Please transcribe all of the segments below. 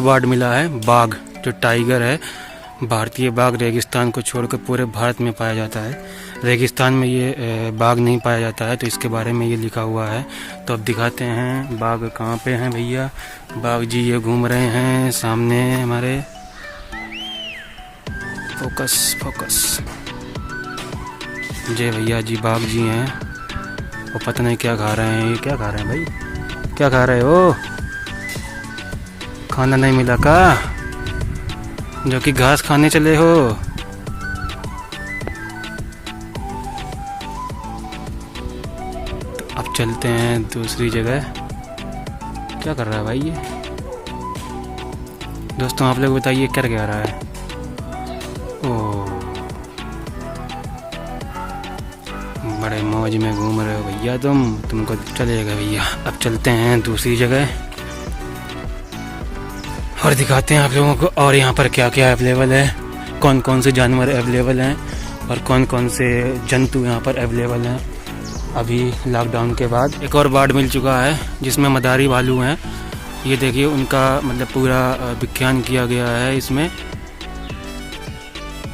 बाढ़ मिला है। बाघ जो टाइगर है, भारतीय बाघ रेगिस्तान को छोड़कर पूरे भारत में पाया जाता है। रेगिस्तान में ये बाघ नहीं पाया जाता है, तो इसके बारे में ये लिखा हुआ है। तो अब दिखाते हैं बाघ कहाँ पे हैं भैया। बाघ जी ये घूम रहे हैं सामने हमारे। Focus focus. जय भैया जी, बाघ जी हैं। वो पता नहीं क्या खा रहे हैं। ये क्या खा रहे हैं भाई, क्या खा रहे हो? खाना नहीं मिला का, जो कि घास खाने चले हो? तो अब चलते हैं दूसरी जगह। क्या कर रहा है भाई ये? दोस्तों आप लोग बताइए क्या कह रहा है? ओह, बड़े मौज में घूम रहे हो भैया तुमको चलेगा भैया। अब चलते हैं दूसरी जगह और दिखाते हैं आप लोगों को और यहाँ पर क्या क्या अवेलेबल है, कौन कौन से जानवर अवेलेबल हैं और कौन कौन से जंतु यहाँ पर अवेलेबल हैं। अभी लॉकडाउन के बाद एक और बाढ़ मिल चुका है जिसमें मदारी भालू हैं। ये देखिए उनका मतलब पूरा विज्ञान किया गया है इसमें,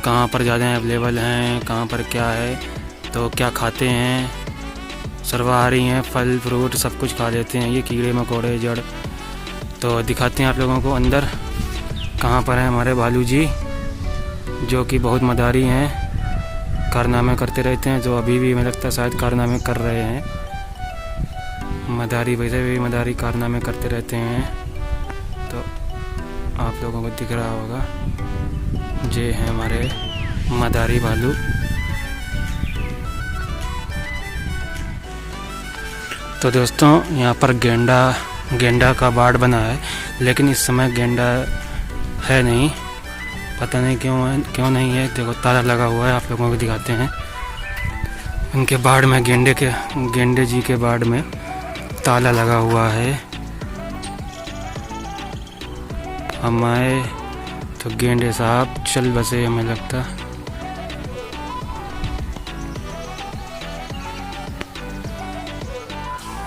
कहाँ पर ज़्यादा अवेलेबल हैं, कहाँ पर क्या है, तो क्या खाते हैं। सर्वाहारी हैं, फल फ्रूट सब कुछ खा लेते हैं ये, कीड़े मकोड़े जड़। तो दिखाते हैं आप लोगों को अंदर कहाँ पर है हमारे भालू जी, जो कि बहुत मदारी हैं, कारनामे करते रहते हैं। जो अभी भी मुझे लगता है शायद कारनामे कर रहे हैं। मदारी वैसे भी मदारी कारनामे करते रहते हैं। तो आप लोगों को दिख रहा होगा, ये हैं हमारे मदारी भालू। तो दोस्तों यहाँ पर गेंडा का बाड़ बना है, लेकिन इस समय गेंडा है नहीं, पता नहीं क्यों नहीं है। देखो ताला लगा हुआ है, आप लोगों को दिखाते हैं। उनके बाड़ में गेंडे जी के बाड़ में ताला लगा हुआ है। हम आए तो गेंडे साहब चल बसे, हमें लगता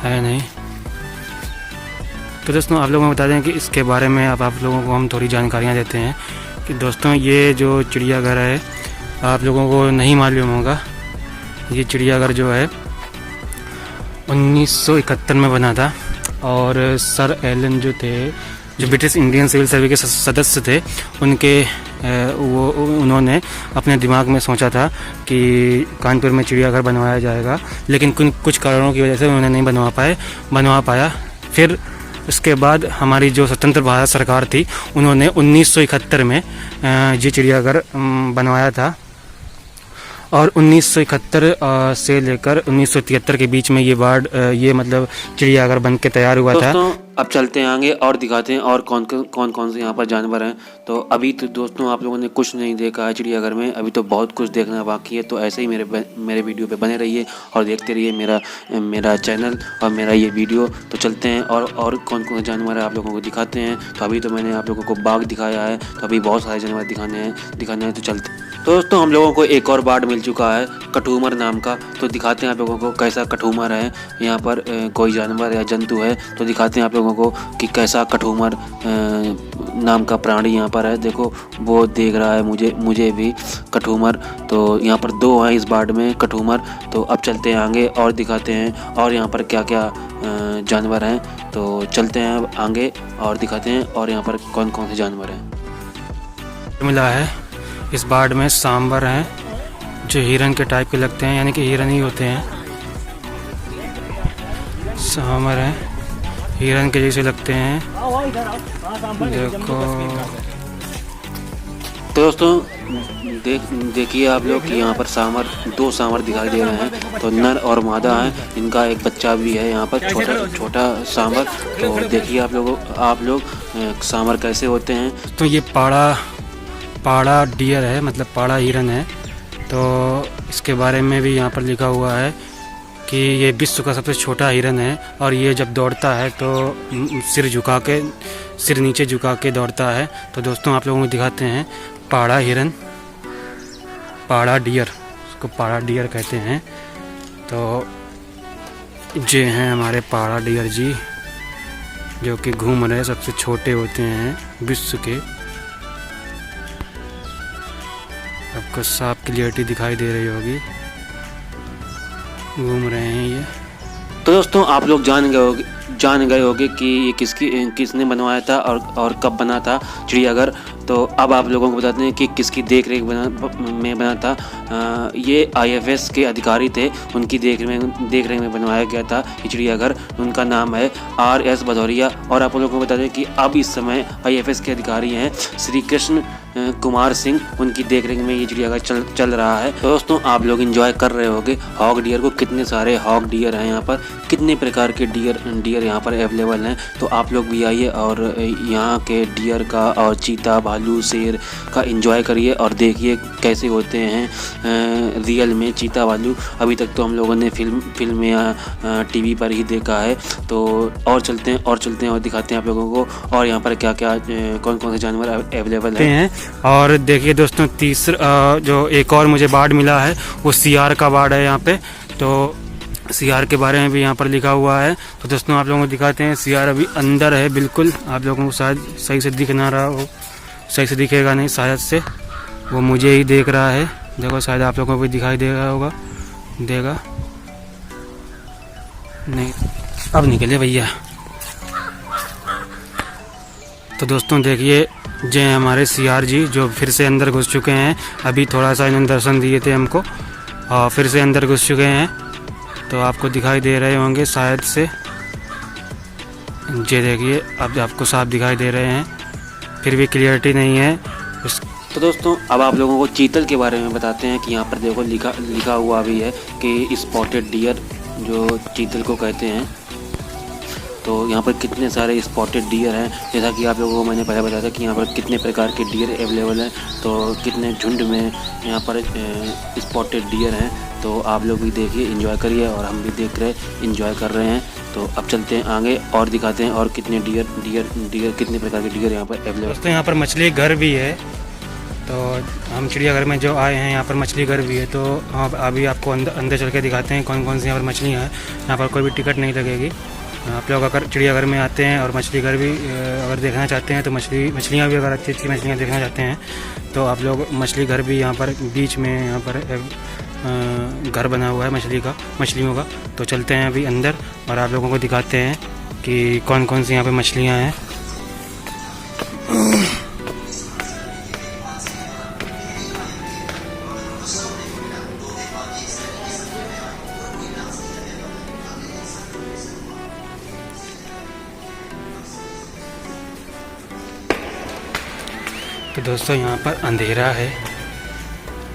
है नहीं। तो दोस्तों आप लोगों को बता दें कि इसके बारे में अब आप लोगों को हम थोड़ी जानकारियाँ देते हैं कि दोस्तों ये जो चिड़ियाघर है आप लोगों को नहीं मालूम होगा। ये चिड़ियाघर जो है 1971 में बना था और सर एलन जो थे, जो ब्रिटिश इंडियन सिविल सर्विस के सदस्य थे, उन्होंने अपने दिमाग में सोचा था कि कानपुर में चिड़ियाघर बनवाया जाएगा, लेकिन कुछ कारणों की वजह से उन्होंने नहीं बनवा पाया। फिर उसके बाद हमारी जो स्वतंत्र भारत सरकार थी, उन्होंने 1971 में ये चिड़ियाघर बनवाया था और 1971 से लेकर 1973 के बीच में ये मतलब चिड़ियाघर बन के तैयार हुआ था। अब चलते हैं आगे और दिखाते हैं और कौन कौन से यहाँ पर जानवर हैं। तो अभी तो दोस्तों आप लोगों ने कुछ नहीं देखा है चिड़ियाघर में, अभी तो बहुत कुछ देखना बाकी है। तो ऐसे ही मेरे वीडियो पे बने रहिए और देखते रहिए मेरा चैनल और मेरा ये वीडियो। तो चलते हैं और कौन कौन से जानवर है आप लोगों को दिखाते हैं। तो अभी तो मैंने आप लोगों को बाघ दिखाया है, तो अभी बहुत सारे जानवर दिखाने हैं। तो चलते। तो दोस्तों हम लोगों को एक और बाढ़ मिल चुका है कठूमर नाम का। तो दिखाते हैं आप लोगों को कैसा कठूमर है, यहाँ पर कोई जानवर या जंतु है। तो दिखाते हैं आप लोगों को कि कैसा कठूमर नाम का प्राणी यहाँ पर है। देखो वो देख रहा है मुझे भी कठूमर। तो यहाँ पर 2 हैं इस बाढ़ में कठूमर। तो अब चलते हैं आगे और दिखाते हैं और यहाँ पर क्या क्या जानवर हैं। तो चलते हैं आगे और दिखाते हैं और यहाँ पर कौन कौन से जानवर हैं। मिला है इस बाढ़ में सांबर हैं जो हिरन के टाइप के लगते हैं, यानी कि हिरन ही होते हैं। सांबर हैं, हिरन के जैसे लगते हैं। देखो तो दोस्तों देखिए आप लोग कि यहाँ पर 2 सांबर दिखाई दे रहे हैं। तो नर और मादा है, इनका एक बच्चा भी है यहाँ पर, छोटा सांबर। तो देखिए आप लोग सांबर कैसे होते हैं। तो ये पाड़ा डियर है, मतलब पाड़ा हिरन है। तो इसके बारे में भी यहाँ पर लिखा हुआ है कि ये विश्व का सबसे छोटा हिरन है और ये जब दौड़ता है तो सिर नीचे झुका के दौड़ता है। तो दोस्तों आप लोगों को दिखाते हैं पाड़ा हिरन, पाड़ा डियर, उसको पाड़ा डियर कहते हैं। तो ये हैं हमारे पाड़ा डियर जी, जो कि घूम रहे, सबसे छोटे होते हैं। विश्व के। आपको साफ क्लियरिटी दिखाई दे रही होगी, घूम रहे हैं ये। तो दोस्तों आप लोग जान गए होगे कि ये किसने बनवाया था और कब बना था चिड़ियाघर। तो अब आप लोगों को बताते हैं कि किसकी देख रेख में बना था। ये IFS के अधिकारी थे, उनकी देख रेख में बनवाया गया था ये चिड़ियाघर। उनका नाम है RS भदौरिया। और आप लोगों को बता दें कि अब इस समय IFS के अधिकारी हैं श्री कृष्ण कुमार सिंह, उनकी देख रेख में ये चिड़ियाघर चल रहा है। तो दोस्तों आप लोग एंजॉय कर रहे होंगे हॉग डियर को। कितने सारे हॉग डियर हैं यहाँ पर, कितने प्रकार के डियर यहाँ पर अवेलेबल हैं। तो आप लोग भी आइए और यहाँ के डियर का और चीता, भालू, शेर का एंजॉय करिए और देखिए कैसे होते हैं रियल में चीता, भालू। अभी तक तो हम लोगों ने फिल्म या TV पर ही देखा है। तो और चलते हैं और दिखाते हैं आप लोगों को और यहाँ पर क्या क्या कौन कौन से जानवर अवेलेबल हैं। और देखिए दोस्तों, तीसरा जो एक और मुझे बार्ड मिला है वो सियार का बार्ड है यहाँ पे। तो सियार के बारे में भी यहाँ पर लिखा हुआ है। तो दोस्तों आप लोगों को दिखाते हैं। सियार अभी अंदर है बिल्कुल, आप लोगों को शायद सही से दिख ना रहा हो, सही से दिखेगा नहीं शायद से, वो मुझे ही देख रहा है। देखो शायद आप लोगों को भी दिखाई दे रहा होगा, देगा नहीं, अब निकले भैया। तो दोस्तों देखिए, जय हमारे सियार जी जो फिर से अंदर घुस चुके हैं। अभी थोड़ा सा इन्होंने दर्शन दिए थे हमको और फिर से अंदर घुस चुके हैं। तो आपको दिखाई दे रहे होंगे शायद से, ये देखिए अब आपको साफ दिखाई दे रहे हैं, फिर भी क्लियरिटी नहीं है। तो दोस्तों अब आप लोगों को चीतल के बारे में बताते हैं कि यहाँ पर देखो लिखा हुआ भी है कि स्पॉटेड डियर जो चीतल को कहते हैं। तो यहाँ पर कितने सारे स्पॉटेड डियर हैं, जैसा कि आप लोगों को मैंने पहले बताया था कि यहाँ पर कितने प्रकार के डियर अवेलेबल हैं। तो कितने झुंड में यहाँ पर स्पॉटेड डियर हैं। तो आप लोग भी देखिए, एंजॉय करिए और हम भी देख रहे एंजॉय कर रहे हैं। तो अब चलते हैं आगे और दिखाते हैं और कितने डियर कितने प्रकार के डियर यहाँ पर अवेलेबल। दोस्तों यहाँ पर मछली घर भी है। तो हम चिड़ियाघर में जो आए हैं यहाँ पर मछली घर भी है। तो अभी आपको अंदर चल के दिखाते हैं कौन कौन सी यहाँ पर मछलियाँ हैं। यहाँ पर कोई भी टिकट नहीं लगेगी। आप लोग अगर चिड़ियाघर में आते हैं और मछली घर भी अगर देखना चाहते हैं तो मछलियाँ भी अगर अच्छी मछलियाँ देखना चाहते हैं तो आप लोग मछली घर भी यहाँ पर बीच में यहाँ पर घर बना हुआ है मछलियों का। तो चलते हैं अभी अंदर और आप लोगों को दिखाते हैं कि कौन कौन सी यहाँ पर मछलियाँ हैं। तो दोस्तों यहाँ पर अंधेरा है,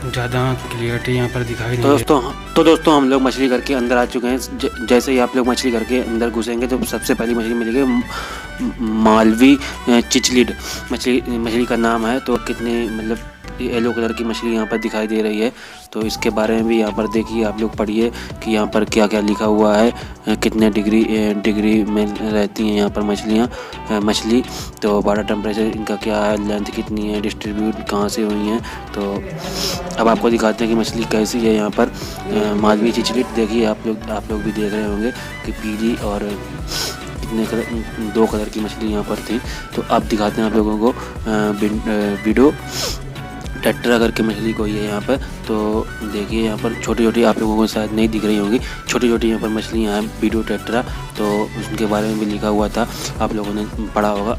ज़्यादा क्लियरिटी यहाँ पर दिखाई नहीं। तो दोस्तों हम लोग मछली घर के अंदर आ चुके हैं। जैसे ही आप लोग मछली घर के अंदर घुसेंगे तो सबसे पहली मछली मिलेगी मालवी चिचलिड मछली का नाम है। तो कितने मतलब येलो कलर की मछली यहाँ पर दिखाई दे रही है। तो इसके बारे में भी यहाँ पर देखिए, आप लोग पढ़िए कि यहाँ पर क्या क्या लिखा हुआ है, कितने डिग्री में रहती हैं यहाँ पर मछली। तो वाटर टेम्परेचर इनका क्या है, लेंथ कितनी है, डिस्ट्रीब्यूट कहाँ से हुई हैं। तो अब आपको दिखाते हैं कि मछली कैसी है। यहाँ पर मालवी चिचलिड देखिए, आप लोग भी देख रहे होंगे कि पीली और कितने दो कलर की मछली यहाँ पर थी। तो अब दिखाते हैं आप लोगों को विडो टेट्रा करके मछली को ही है यहाँ पर। तो देखिए यहाँ पर छोटी आप लोगों को शायद नहीं दिख रही होंगी, छोटी यहाँ पर मछलियाँ हैं विडो टेट्रा। तो उनके बारे में भी लिखा हुआ था, आप लोगों ने पढ़ा होगा।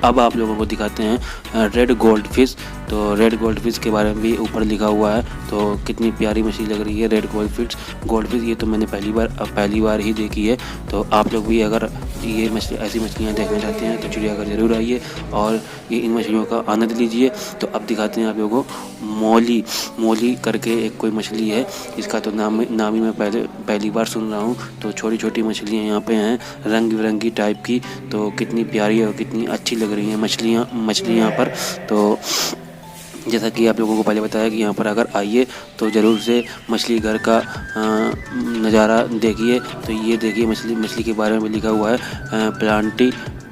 अब आप लोगों को दिखाते हैं रेड गोल्ड फिश। तो रेड गोल्ड फिश के बारे में भी ऊपर लिखा हुआ है। तो कितनी प्यारी मछली लग रही है रेड गोल्ड फिश। ये तो मैंने पहली बार ही देखी है। तो आप लोग भी अगर ये ऐसी मछलियाँ देखना चाहते हैं तो चिड़ियाघर ज़रूर आइए और ये इन मछलियों का आनंद लीजिए। तो अब दिखाते हैं आप लोगों को मोली करके एक कोई मछली है, इसका तो नाम ही मैं पहली बार सुन रहा हूँ। तो छोटी मछलियाँ यहाँ पे हैं रंग बिरंगी टाइप की। तो कितनी प्यारी और कितनी अच्छी लग रही हैं मछलियाँ यहाँ पर। तो जैसा कि आप लोगों को पहले बताया कि यहाँ पर अगर आइए तो ज़रूर से मछली घर का नज़ारा देखिए। तो ये देखिए मछली के बारे में लिखा हुआ है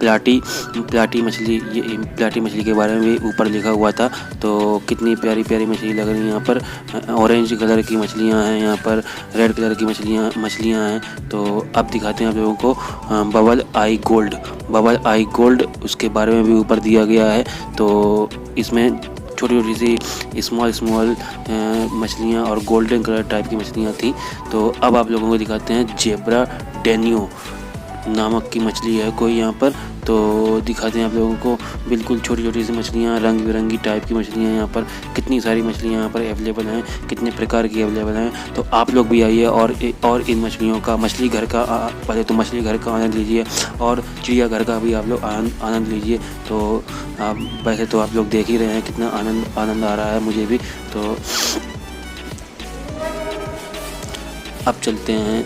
प्लाटी मछली। ये प्लाटी मछली के बारे में भी ऊपर लिखा हुआ था। तो कितनी प्यारी प्यारी मछली लग रही है। यहाँ पर ऑरेंज कलर की मछलियाँ हैं, यहाँ पर रेड कलर की मछलियाँ हैं। तो अब दिखाते हैं आप लोगों को बबल आई गोल्ड उसके बारे में भी ऊपर दिया गया है। तो इसमें छोटी छोटी सी स्मॉल मछलियाँ और गोल्डन कलर टाइप की मछलियाँ थी। तो अब आप लोगों को दिखाते हैं जेब्रा डेनियो नामक की मछली है कोई यहाँ पर। तो दिखाते हैं आप लोगों को बिल्कुल छोटी छोटी सी मछलियाँ, रंग बिरंगी टाइप की मछलियाँ यहाँ पर। कितनी सारी मछलियाँ यहाँ पर अवेलेबल हैं, कितने प्रकार की अवेलेबल हैं। तो आप लोग भी आइए और इन मछलियों का, मछली घर का पहले तो मछली घर का आनंद लीजिए और चिड़ियाघर का भी आप लोग आनंद लीजिए। तो वैसे तो आप लोग देख ही रहे हैं कितना आनंद आ रहा है मुझे भी। तो अब चलते हैं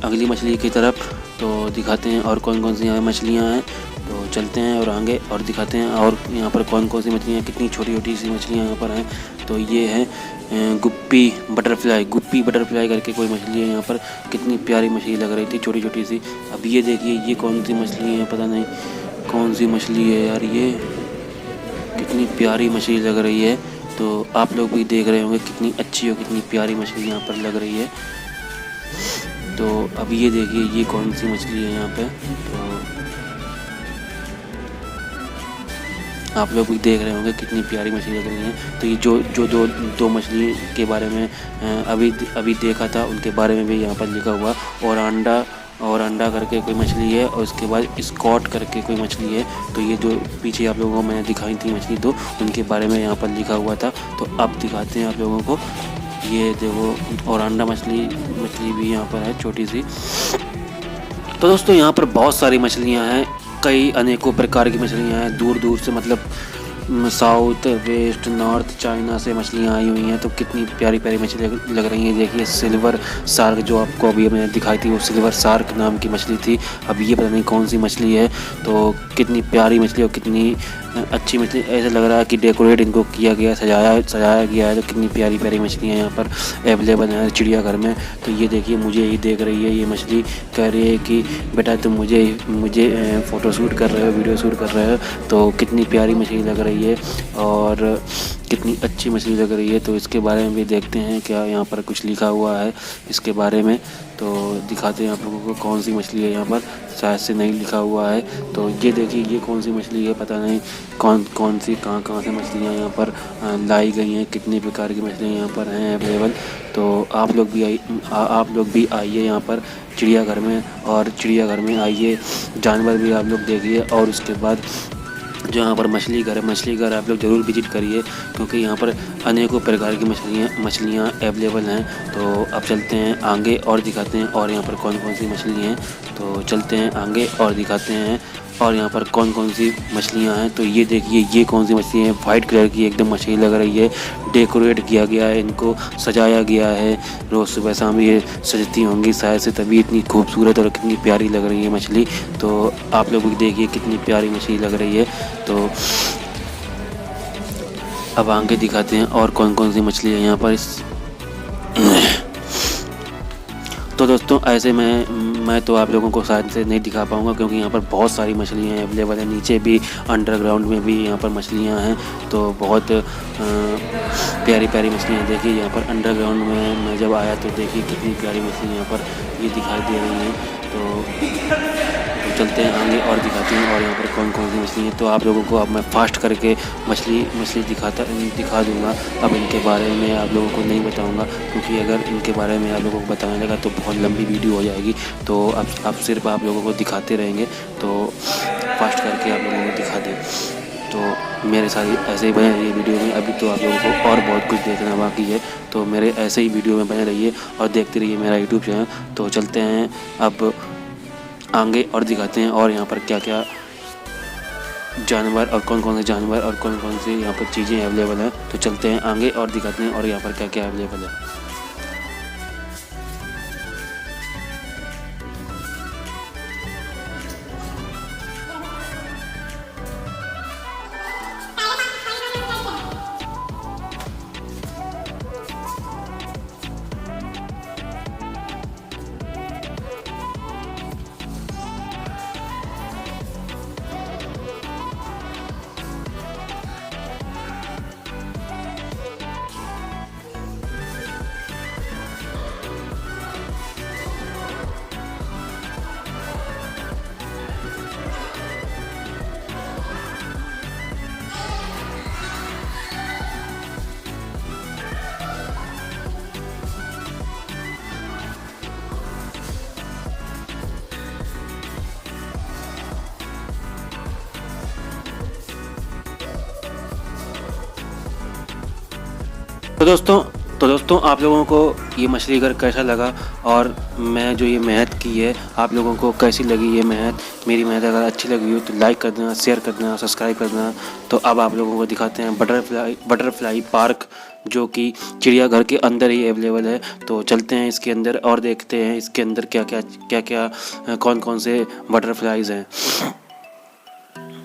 अगली मछली की तरफ। तो दिखाते हैं और कौन कौन सी यहाँ मछलियाँ हैं। तो चलते हैं और आगे और दिखाते हैं और यहाँ पर कौन कौन सी मछलियाँ, कितनी छोटी छोटी सी मछलियाँ यहाँ पर हैं। तो ये है गुप्पी बटरफ्लाई करके कोई मछली है यहाँ पर। कितनी प्यारी मछली लग रही थी, छोटी छोटी सी। अब ये देखिए ये कौन सी मछली है, पता नहीं कौन सी मछली है यार। ये कितनी प्यारी मछली लग रही है। तो आप लोग भी देख रहे होंगे कितनी अच्छी और कितनी प्यारी मछली यहाँ पर लग रही है। तो अब ये देखिए ये कौन सी मछली है यहाँ पे। तो आप लोग भी देख रहे होंगे कितनी प्यारी मछली लग रही है। तो ये जो दो मछली के बारे में अभी देखा था उनके बारे में भी यहाँ पर लिखा हुआ। और अंडा करके कोई मछली है और उसके बाद स्कॉट करके कोई मछली है। तो ये जो पीछे आप लोगों को मैंने दिखाई थी मछली, तो उनके बारे में यहाँ पर लिखा हुआ था। तो अब दिखाते हैं आप लोगों को। ये देखो और अंडा मछली भी यहाँ पर है छोटी सी। तो दोस्तों यहाँ पर बहुत सारी मछलियाँ हैं, कई अनेकों प्रकार की मछलियाँ हैं। दूर दूर से मतलब साउथ वेस्ट नॉर्थ चाइना से मछलियाँ आई हुई हैं। तो कितनी प्यारी प्यारी मछली लग रही हैं। देखिए सिल्वर शार्क जो आपको अभी मैंने दिखाई थी वो सिल्वर शार्क नाम की मछली थी। अब ये पता नहीं कौन सी मछली है। तो कितनी प्यारी मछली और कितनी अच्छी मछली, ऐसा लग रहा है कि डेकोरेट इनको किया गया, सजाया गया है। तो कितनी प्यारी प्यारी मछलियाँ यहाँ पर अवेलेबल हैं चिड़ियाघर में। तो ये देखिए मुझे ही देख रही है ये मछली, कह रही है कि बेटा तुम मुझे फ़ोटो शूट कर रहे हो, वीडियो शूट कर रहे हो। तो कितनी प्यारी मछली लग रही है और कितनी अच्छी मछली लग रही है। तो इसके बारे में भी देखते हैं क्या यहाँ पर कुछ लिखा हुआ है इसके बारे में। तो दिखाते हैं आप लोगों को कौन सी मछली है यहाँ पर, शायद से नहीं लिखा हुआ है। तो ये देखिए ये कौन सी मछली है, पता नहीं कौन सी कहाँ से मछलियाँ यहाँ पर लाई गई हैं। कितनी प्रकार की मछलियाँ यहाँ पर हैं अवेलेबल। तो आप लोग भी आइए यहाँ पर चिड़ियाघर में, और चिड़ियाघर में आइए जानवर भी आप लोग देखिए। और उसके बाद जो यहाँ पर मछली घर आप लोग ज़रूर विजिट करिए, क्योंकि यहाँ पर अनेकों प्रकार की मछलियाँ अवेलेबल हैं। तो अब चलते हैं आगे और दिखाते हैं और यहाँ पर कौन कौन सी मछली हैं। तो चलते हैं आगे और दिखाते हैं और यहाँ पर कौन कौन सी मछलियाँ हैं। तो ये देखिए ये कौन सी मछली है, वाइट कलर की एकदम मछली लग रही है। डेकोरेट किया गया है, इनको सजाया गया है। रोज़ सुबह शाम ये सजती होंगी शायद से, तभी इतनी खूबसूरत और कितनी प्यारी लग रही है मछली। तो आप लोग भी देखिए कितनी प्यारी मछली लग रही है। तो अब आगे दिखाते हैं और कौन कौन सी मछली है यहाँ पर। तो दोस्तों ऐसे मैं तो आप लोगों को शायद से नहीं दिखा पाऊँगा, क्योंकि यहाँ पर बहुत सारी मछलियाँ अवेलेबल हैं। नीचे भी अंडरग्राउंड में भी यहाँ पर मछलियाँ हैं। तो बहुत प्यारी प्यारी मछलियाँ देखिए यहाँ पर अंडरग्राउंड में मैं जब आया तो देखिए कितनी प्यारी मछलियाँ यहाँ पर ये दिखाई दे रही हैं। तो चलते हैं आगे और दिखाते हैं और यहाँ पर कौन कौन सी मछली है। तो आप लोगों को अब मैं फास्ट करके मछली दिखा दूँगा। अब इनके बारे में आप लोगों को नहीं बताऊँगा, क्योंकि अगर इनके बारे में आप लोगों को बताने लगा तो बहुत लंबी वीडियो हो जाएगी। तो अब सिर्फ आप लोगों को दिखाते रहेंगे। तो फास्ट करके आप लोगों को दिखा दें। तो मेरे साथ ऐसे ही बने रहिए वीडियो में। अभी तो आप लोगों को और बहुत कुछ देखना बाकी है। तो मेरे ऐसे ही वीडियो में बने रहिए और देखते रहिए मेरा यूट्यूब चैनल। तो चलते हैं अब आगे और दिखाते हैं और यहाँ पर क्या क्या जानवर और कौन कौन से जानवर और कौन कौन सी यहाँ पर चीज़ें अवेलेबल हैं। तो चलते हैं आगे और दिखाते हैं और यहाँ पर क्या क्या अवेलेबल है। तो दोस्तों आप लोगों को ये मछली घर कैसा लगा और मैं जो ये मेहनत की है आप लोगों को कैसी लगी ये मेहनत। मेरी मेहनत अगर अच्छी लगी हो तो लाइक कर देना, शेयर कर देना, सब्सक्राइब कर देना। तो अब आप लोगों को दिखाते हैं बटरफ्लाई पार्क जो कि चिड़ियाघर के अंदर ही अवेलेबल है। तो चलते हैं इसके अंदर और देखते हैं इसके अंदर क्या कौन से बटरफ्लाइज हैं।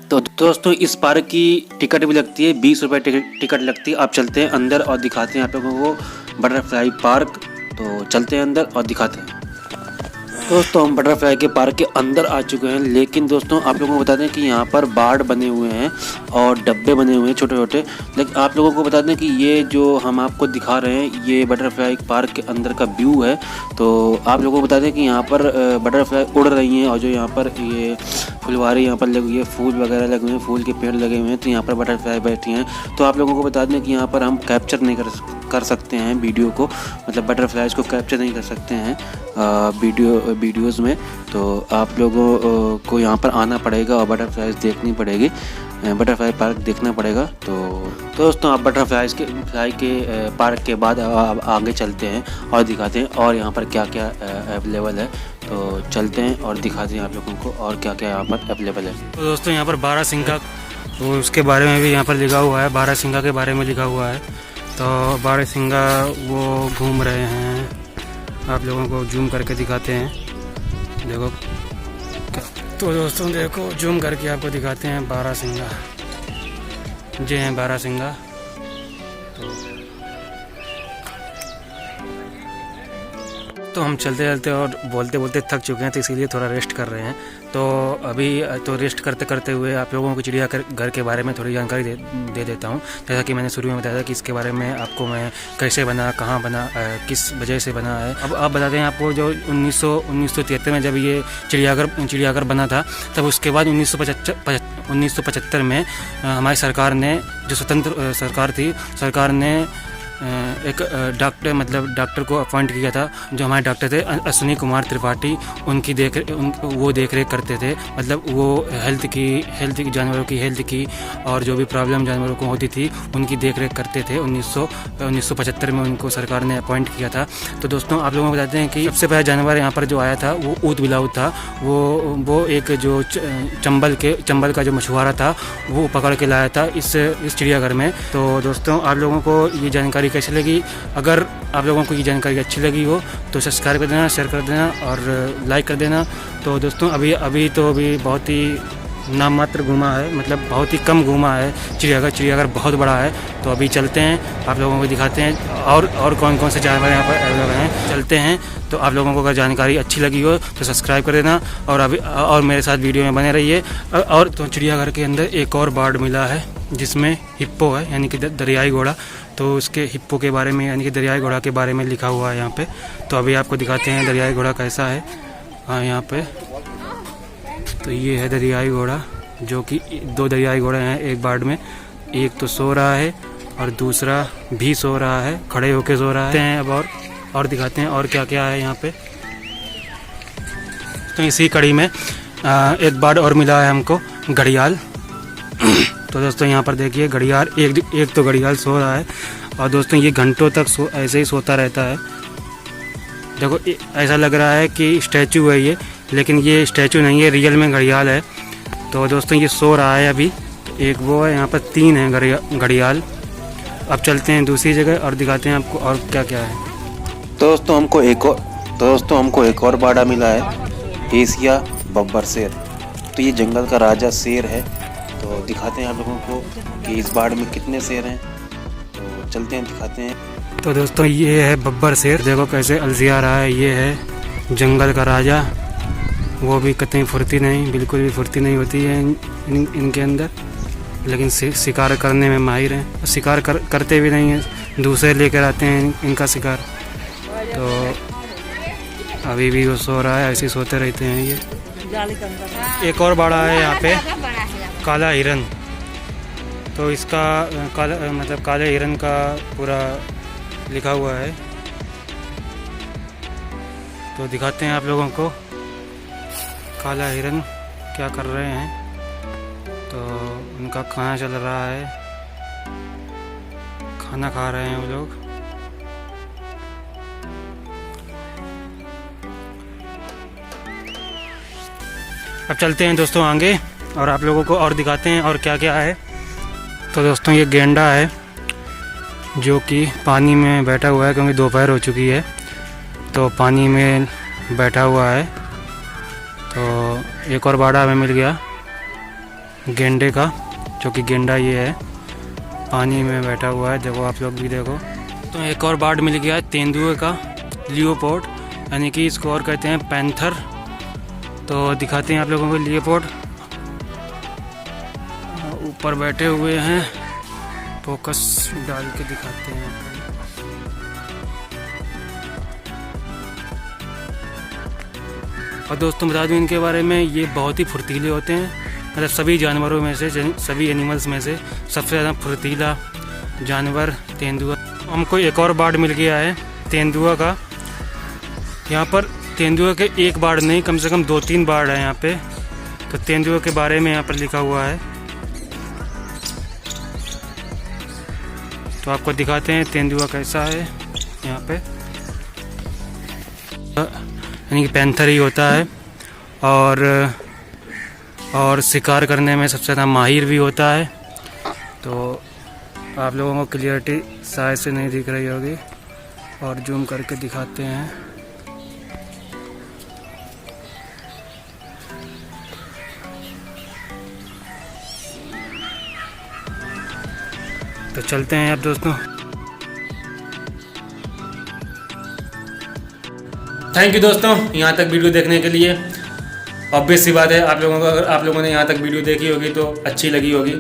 तो दोस्तों इस पार्क की टिकट भी लगती है, 20 रुपये टिकट लगती है। आप चलते हैं अंदर और दिखाते हैं आप लोगों को बटरफ्लाई पार्क। तो चलते हैं अंदर और दिखाते हैं। दोस्तों हम बटरफ्लाई के पार्क के अंदर आ चुके हैं, लेकिन दोस्तों आप लोगों को बता दें कि यहाँ पर बाड़ बने हुए हैं और डब्बे बने हुए हैं छोटे छोटे। लेकिन आप लोगों को बता दें कि ये जो हम आपको दिखा रहे हैं ये बटरफ्लाई पार्क के अंदर का व्यू है। तो आप लोगों को बता दें कि यहाँ पर बटरफ्लाई उड़ रही हैं और जो यहाँ पर ये फुलवारी यहाँ पर लगी हुई है, फूल वगैरह लगे हुए हैं, फूल के पेड़ लगे हुए हैं। तो यहाँ पर बटरफ्लाई बैठी हैं। तो आप लोगों को बता दें कि यहाँ पर हम कैप्चर नहीं कर सकते हैं वीडियो को, मतलब बटरफ्लाइज को कैप्चर नहीं कर सकते हैं वीडियोज़ में। तो आप लोगों को यहाँ पर आना पड़ेगा और बटरफ्लाइज देखनी पड़ेगी, बटरफ्लाई पार्क देखना पड़ेगा। तो दोस्तों आप बटरफ्लाई के पार्क के बाद आगे चलते हैं और दिखाते हैं और यहाँ पर क्या क्या अवेलेबल है। तो चलते हैं और दिखाते हैं आप लोगों को और क्या क्या यहाँ पर अवेलेबल है। तो दोस्तों यहाँ पर बारहसिंगा, तो उसके बारे में भी यहाँ पर लिखा हुआ है, बारहसिंगा के बारे में लिखा हुआ है। तो बारहसिंगा वो घूम रहे हैं, आप लोगों को जूम करके दिखाते हैं। देखो तो दोस्तों देखो जूम करके आपको दिखाते हैं बारहसिंगा, ये हैं बारहसिंगा। तो हम चलते चलते और बोलते बोलते थक चुके हैं, तो इसीलिए थोड़ा रेस्ट कर रहे हैं। तो अभी तो रेस्ट करते करते हुए आप लोगों को चिड़ियाघर के बारे में थोड़ी जानकारी दे देता हूँ। जैसा कि मैंने शुरू में बताया था कि इसके बारे में आपको मैं कैसे बना, कहाँ बना, किस वजह से बना है। अब आप बताते हैं आपको जो 1973 में जब ये चिड़ियाघर बना था, तब उसके बाद 1975 में हमारी सरकार ने, जो स्वतंत्र सरकार थी, सरकार ने एक डॉक्टर को अपॉइंट किया था। जो हमारे डॉक्टर थे अश्विनी कुमार त्रिपाठी, उनकी वो देख रेख करते थे, मतलब वो हेल्थ की जानवरों की हेल्थ की और जो भी प्रॉब्लम जानवरों को होती थी उनकी देख रेख करते थे। 1975 में उनको सरकार ने अपॉइंट किया था। तो दोस्तों आप लोगों को बताते हैं कि सबसे पहला जानवर यहाँ पर जो आया था वो ऊँट बिलाऊ था। वो एक जो चंबल का जो मछुआरा था वो पकड़ के लाया था इस चिड़ियाघर में। तो दोस्तों आप लोगों को ये जानकारी कैसी लगी? अगर आप लोगों को ये जानकारी अच्छी लगी हो तो सब्सक्राइब कर देना, शेयर कर देना और लाइक कर देना। तो दोस्तों अभी बहुत ही नाम मात्र घूमा है, मतलब बहुत ही कम घूमा है चिड़ियाघर बहुत बड़ा है। तो अभी चलते हैं, आप लोगों को दिखाते हैं और कौन से जानवर यहाँ पर अवेलेबल हैं। चलते हैं। तो आप लोगों को अगर जानकारी अच्छी लगी हो तो सब्सक्राइब कर देना और मेरे साथ वीडियो में बने रहिए। और तो चिड़ियाघर के अंदर एक और बर्ड मिला है जिसमें हिप्पो है, यानी कि दरियाई घोड़ा। तो उसके हिप्पो के बारे में, यानी कि दरियाई घोड़ा के बारे में लिखा हुआ है यहाँ पे। तो अभी आपको दिखाते हैं दरियाई घोड़ा कैसा है। हाँ यहाँ पे तो ये है दरियाई घोड़ा, जो कि 2 दरियाई घोड़े हैं एक बाड़ में, एक तो सो रहा है और दूसरा भी सो रहा है, खड़े होके सो रहा है। अब और दिखाते हैं और क्या क्या है यहाँ पे। तो इसी कड़ी में एक बाड़ और मिला है हमको, घड़ियाल। तो दोस्तों यहाँ पर देखिए घड़ियाल, एक तो घड़ियाल सो रहा है और दोस्तों ये घंटों तक ऐसे ही सोता रहता है। देखो ऐसा लग रहा है कि स्टैचू है ये, लेकिन ये स्टैचू नहीं है, रियल में घड़ियाल है। तो दोस्तों ये सो रहा है अभी। तो एक वो है, यहाँ पर 3 हैं घड़ियाल। अब चलते हैं दूसरी जगह और दिखाते हैं आपको और क्या क्या है। तो दोस्तों हमको एक और बाड़ा मिला है, एशिया बब्बर शेर। तो ये जंगल का राजा शेर है। तो दिखाते हैं आप लोगों को कि इस बाड़ में कितने शेर हैं। तो चलते हैं, दिखाते हैं। तो दोस्तों ये है बब्बर शेर, देखो कैसे अलसिया रहा है। ये है जंगल का राजा, वो भी कतई फुर्ती नहीं, बिल्कुल भी फुर्ती नहीं होती है इनके अंदर, लेकिन शिकार करने में माहिर हैं। शिकार करते भी नहीं हैं, दूसरे लेकर आते हैं इनका शिकार। तो अभी भी वो सो रहा है, ऐसे सोते रहते हैं ये। एक और बाड़ा है यहाँ पे, काला हिरन। तो इसका काले हिरन का पूरा लिखा हुआ है। तो दिखाते हैं आप लोगों को काला हिरन क्या कर रहे हैं। तो उनका खाना चल रहा है, खाना खा रहे हैं वो लोग। अब चलते हैं दोस्तों आगे और आप लोगों को और दिखाते हैं और क्या क्या है। तो दोस्तों ये गेंडा है जो कि पानी में बैठा हुआ है, क्योंकि दोपहर हो चुकी है तो पानी में बैठा हुआ है। तो एक और बाड़ा हमें मिल गया गेंडे का, जो कि गेंडा ये है, पानी में बैठा हुआ है। देखो आप लोग भी देखो। तो एक और बाड़ मिल गया है तेंदुए का, लियोपोर्ड, यानी कि इसको और कहते हैं पैंथर। तो दिखाते हैं आप लोगों को लियोपोर्ड, ऊपर बैठे हुए हैं, फोकस डाल के दिखाते हैं। और दोस्तों बता दूं इनके बारे में, ये बहुत ही फुर्तीले होते हैं, मतलब सभी जानवरों में से, सभी एनिमल्स में से सबसे ज़्यादा फुर्तीला जानवर तेंदुआ। हमको एक और बाड़ मिल गया है तेंदुआ का। यहाँ पर तेंदुआ के एक बाड़ नहीं, कम से कम 2-3 बाड़ है यहाँ पे। तो तेंदुआ के बारे में यहाँ पर लिखा हुआ है, तो आपको दिखाते हैं तेंदुआ कैसा है यहाँ पे। यानी कि पैंथर ही होता है और शिकार करने में सबसे ज़्यादा माहिर भी होता है। तो आप लोगों को क्लियरिटी शायद से नहीं दिख रही होगी, और जूम करके दिखाते हैं। तो चलते हैं अब दोस्तों। थैंक यू दोस्तों यहाँ तक वीडियो देखने के लिए। ऑब्वियस सी बात है, आप लोगों को, अगर आप लोगों ने यहाँ तक वीडियो देखी होगी तो अच्छी लगी होगी,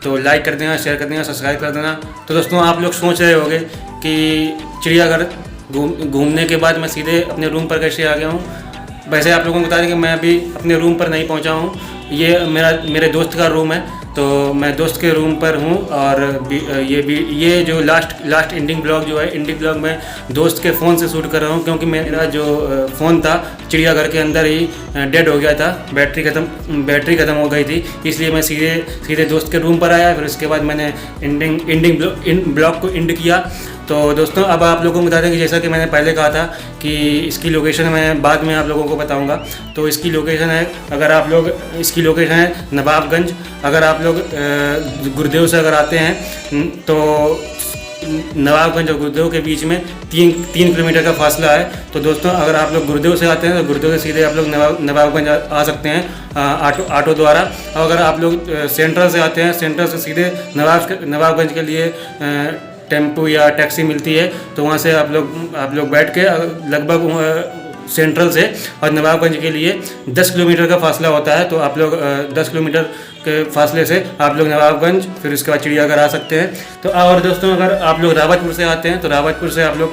तो लाइक कर देना, शेयर कर देना, सब्सक्राइब कर देना। तो दोस्तों आप लोग सोच रहे होंगे कि चिड़ियाघर घूमने के बाद मैं सीधे अपने रूम पर कैसे आ गया हूँ। वैसे आप लोगों को बता दें कि मैं अभी अपने रूम पर नहीं पहुँचा हूँ, ये मेरे दोस्त का रूम है। तो मैं दोस्त के रूम पर हूँ, और ये जो लास्ट एंडिंग ब्लॉग जो है, एंडिंग ब्लॉग में दोस्त के फ़ोन से शूट कर रहा हूँ, क्योंकि मेरा जो फ़ोन था चिड़ियाघर के अंदर ही डेड हो गया था, बैटरी ख़त्म हो गई थी। इसलिए मैं सीधे दोस्त के रूम पर आया, फिर उसके बाद मैंने एंडिंग ब्लॉग को एंड किया। तो दोस्तों अब आप लोगों को बता दें कि जैसा कि मैंने पहले कहा था कि इसकी लोकेशन मैं बाद में आप लोगों को बताऊंगा। तो इसकी लोकेशन है, अगर आप लोग, इसकी लोकेशन है नवाबगंज। अगर आप लोग गुरुदेव से अगर आते हैं तो नवाबगंज और गुरुदेव के बीच में 3 किलोमीटर का फासला है। तो दोस्तों अगर आप लोग गुरुदेव से आते हैं तो गुरुदेव से सीधे आप लोग नवाबगंज आ सकते हैं ऑटो द्वारा। और अगर आप लोग सेंट्रल से आते हैं, सेंट्रल से सीधे नवाबगंज के लिए टेम्पो या टैक्सी मिलती है। तो वहाँ से आप लोग बैठ के लगभग सेंट्रल से और नवाबगंज के लिए 10 किलोमीटर का फासला होता है। तो आप लोग 10 किलोमीटर के फासले से आप लोग नवाबगंज, फिर उसके बाद चिड़ियाघर आ सकते हैं। तो और दोस्तों अगर आप लोग रावतपुर से आते हैं तो रावतपुर से आप लोग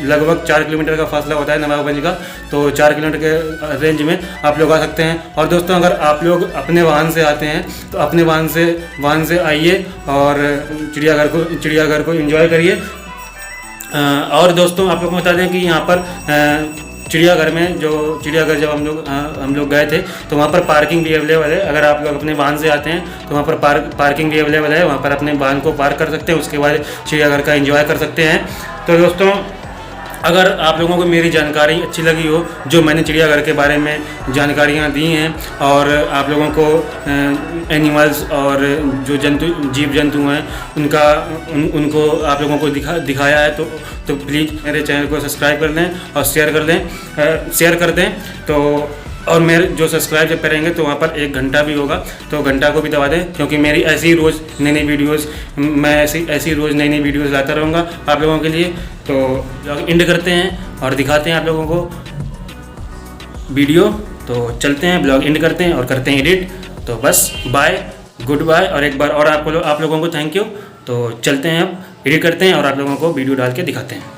लगभग 4 किलोमीटर का फासला होता है नवाबगंज का। तो 4 किलोमीटर के रेंज में आप लोग आ सकते हैं। और दोस्तों अगर आप लोग अपने वाहन से आते हैं तो अपने वाहन से आइए और चिड़ियाघर को एंजॉय करिए। और दोस्तों आप लोग को बता दें कि यहाँ पर चिड़ियाघर जब हम लोग गए थे तो वहाँ पर पार्किंग भी अवेलेबल है। अगर आप लोग अपने वाहन से आते हैं तो वहाँ पर पार्किंग भी अवेलेबल है, वहाँ पर अपने वाहन को पार्क कर सकते हैं, उसके बाद चिड़ियाघर का एंजॉय कर सकते हैं। तो दोस्तों अगर आप लोगों को मेरी जानकारी अच्छी लगी हो, जो मैंने चिड़ियाघर के बारे में जानकारियाँ दी हैं, और आप लोगों को एनिमल्स और जो जीव जंतु हैं उनको आप लोगों को दिखाया है, तो प्लीज़ मेरे चैनल को सब्सक्राइब कर लें और शेयर कर दें। तो और मेरे जो सब्सक्राइब जब करेंगे तो वहाँ पर 1 घंटा भी होगा, तो घंटा को भी दबा दें, क्योंकि मेरी ऐसी ही रोज़ नई वीडियोज़, मैं ऐसी रोज़ नई वीडियोज़ लाता रहूँगा आप लोगों के लिए। तो एंड करते हैं और दिखाते हैं आप लोगों को वीडियो। तो चलते हैं, ब्लॉग एंड करते हैं और करते हैं एडिट। तो बस बाय, गुड बाय, और एक बार और आप लोगों को थैंक यू। तो चलते हैं, अब एडिट करते हैं और आप लोगों को वीडियो डाल के दिखाते हैं।